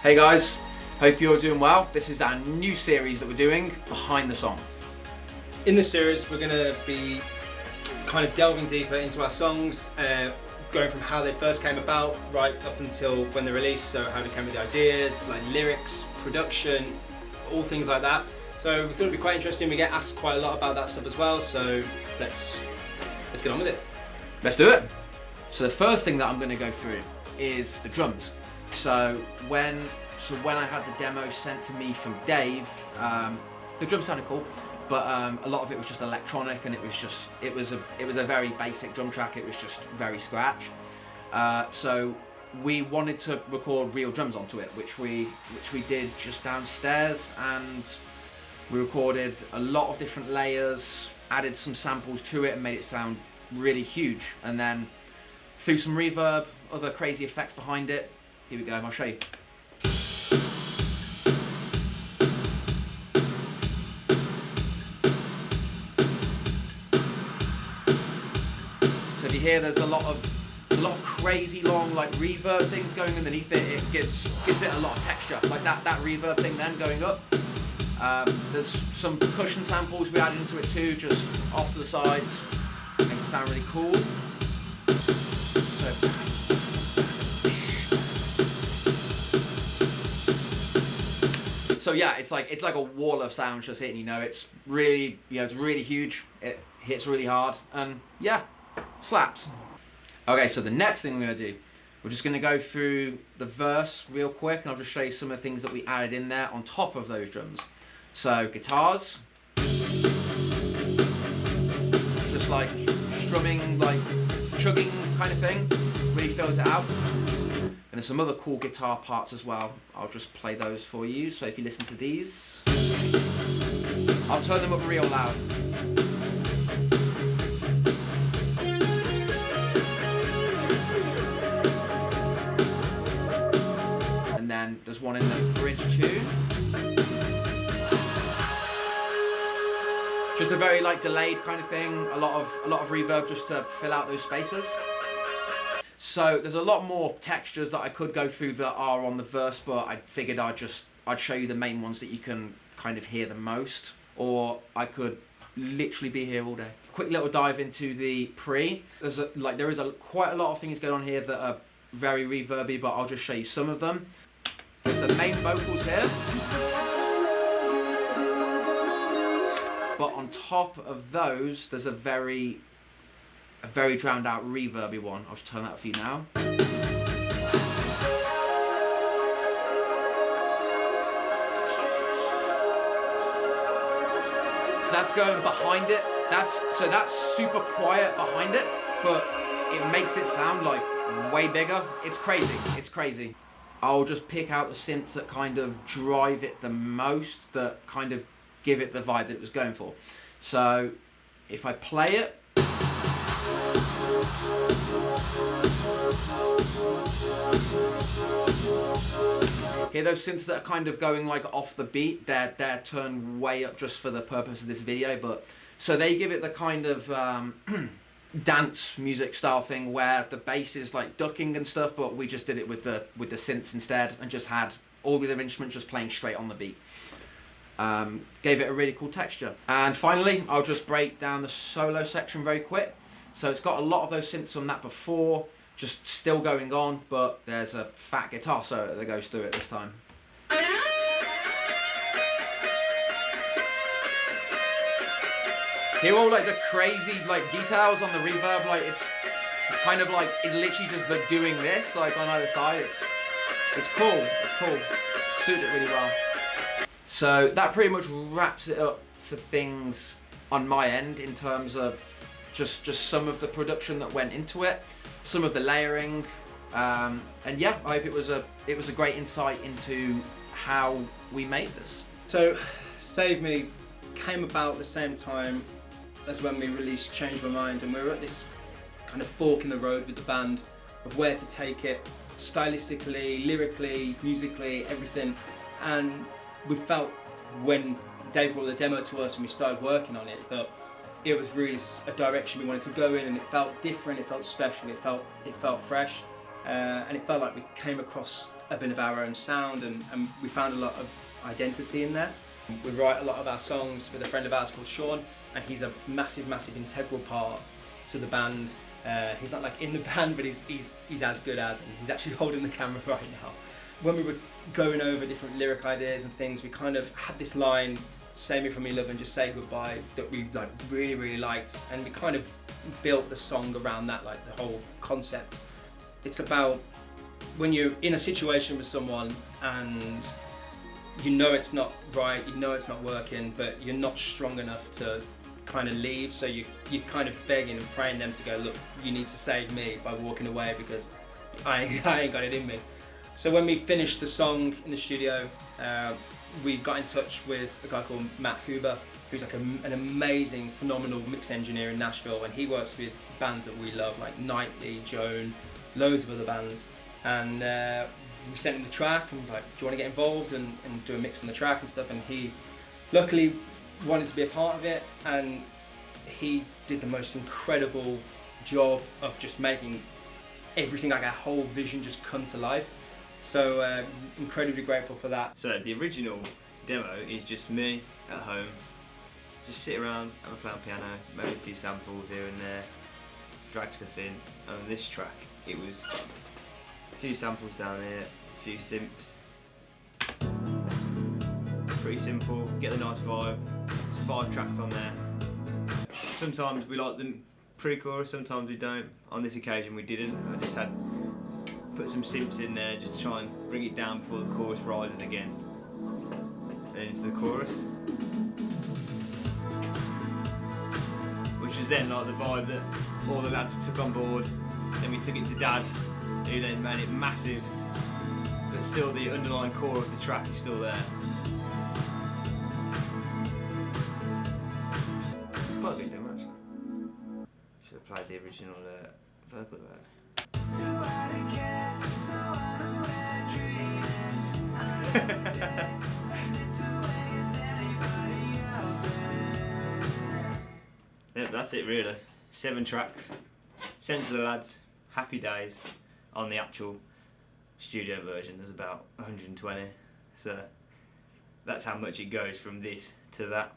Hey guys, hope you're doing well. This is our new series that we're doing, Behind the Song. In this series, we're going to be kind of delving deeper into our songs, going from how they first came about right up until when they're released, so how they came with the ideas, like lyrics, production, all things like that. So we thought it'd be quite interesting. We get asked quite a lot about that stuff as well, so let's get on with it. Let's do it. So the first thing that I'm going to go through is the drums. So when I had the demo sent to me from Dave, the drums sounded cool, but a lot of it was just electronic, and it was a very basic drum track. It was just very scratch. So we wanted to record real drums onto it, which we did just downstairs, and we recorded a lot of different layers, added some samples to it, and made it sound really huge. And then threw some reverb, other crazy effects behind it. Here we go, I'll show you. So if you hear, there's a lot of crazy long like reverb things going underneath it. It gives it a lot of texture, like that reverb thing then going up. There's some percussion samples we added into it too, just off to the sides. Makes it sound really cool. So yeah, it's like a wall of sound just hitting. It's really, it's really huge. It hits really hard, and yeah, slaps. Okay, so the next thing we're gonna do, we're just gonna go through the verse real quick, and I'll just show you some of the things that we added in there on top of those drums. So guitars, just like strumming, like chugging kind of thing, really fills it out. And there's some other cool guitar parts as well. I'll just play those for you. So if you listen to these, I'll turn them up real loud. And then there's one in the bridge too. Just a very like delayed kind of thing. A lot of reverb just to fill out those spaces. So there's a lot more textures that I could go through that are on the verse, but I figured I'd show you the main ones that you can kind of hear the most, or I could literally be here all day. Quick little dive into the pre. There is quite a lot of things going on here that are very reverby, but I'll just show you some of them. There's the main vocals here, but on top of those, there's a very drowned out reverby one. I'll just turn that up for you now. So that's going behind it. That's super quiet behind it, but it makes it sound like way bigger. It's crazy. I'll just pick out the synths that kind of drive it the most, that kind of give it the vibe that it was going for. So if I play it, hear those synths that are kind of going like off the beat. They're turned way up just for the purpose of this video, but so they give it the kind of dance music style thing where the bass is like ducking and stuff, but we just did it with the synths instead, and just had all the other instruments just playing straight on the beat. Gave it a really cool texture. And finally, I'll just break down the solo section very quick. So it's got a lot of those synths on that before, just still going on, but there's a fat guitar solo that goes through it this time. Hear all like the crazy like details on the reverb, like it's kind of like, it's literally just like doing this like on either side. It's cool. Suited it really well. So that pretty much wraps it up for things on my end in terms of just some of the production that went into it, some of the layering, and yeah, I hope it was a great insight into how we made this. So Save Me came about the same time as when we released Change My Mind, and we were at this kind of fork in the road with the band of where to take it stylistically, lyrically, musically, everything. And we felt when Dave brought the demo to us and we started working on it that it was really a direction we wanted to go in, and it felt different, it felt special, it felt fresh, and it felt like we came across a bit of our own sound, and we found a lot of identity in there. We write a lot of our songs with a friend of ours called Sean, and he's a massive integral part to the band. He's not like in the band, but he's as good as, and he's actually holding the camera right now. When we were going over different lyric ideas and things, we kind of had this line, "Save me from your love and just say goodbye," that we like really liked, and we kind of built the song around that, like the whole concept. It's about when you're in a situation with someone and you know it's not right, you know it's not working, but you're not strong enough to kind of leave, so you're kind of begging and praying them to go, "Look, you need to save me by walking away because I ain't got it in me." So when we finished the song in the studio, we got in touch with a guy called Matt Hoover, who's like an amazing, phenomenal mix engineer in Nashville, and he works with bands that we love, like Nightly, Joan, loads of other bands. And we sent him the track and was like, "Do you want to get involved and do a mix on the track and stuff?" And he luckily wanted to be a part of it, and he did the most incredible job of just making everything, like our whole vision, just come to life. So incredibly grateful for that. So the original demo is just me at home, just sit around, have a play on piano, maybe a few samples here and there, drag stuff in. And on this track, it was a few samples down here, a few synths. Pretty simple, get the nice vibe. There's 5 tracks on there. Sometimes we like them pre-chorus, sometimes we don't. On this occasion we didn't. I just had put some synths in there just to try and bring it down before the chorus rises again. And into the chorus. Which was then like the vibe that all the lads took on board. Then we took it to Dad, who then made it massive, but still the underlying core of the track is still there. It's quite a good demo actually. Should have played the original vocal there. Yeah, that's it really. 7 tracks. Sent to the lads. Happy days. On the actual studio version there's about 120. So that's how much it goes from this to that.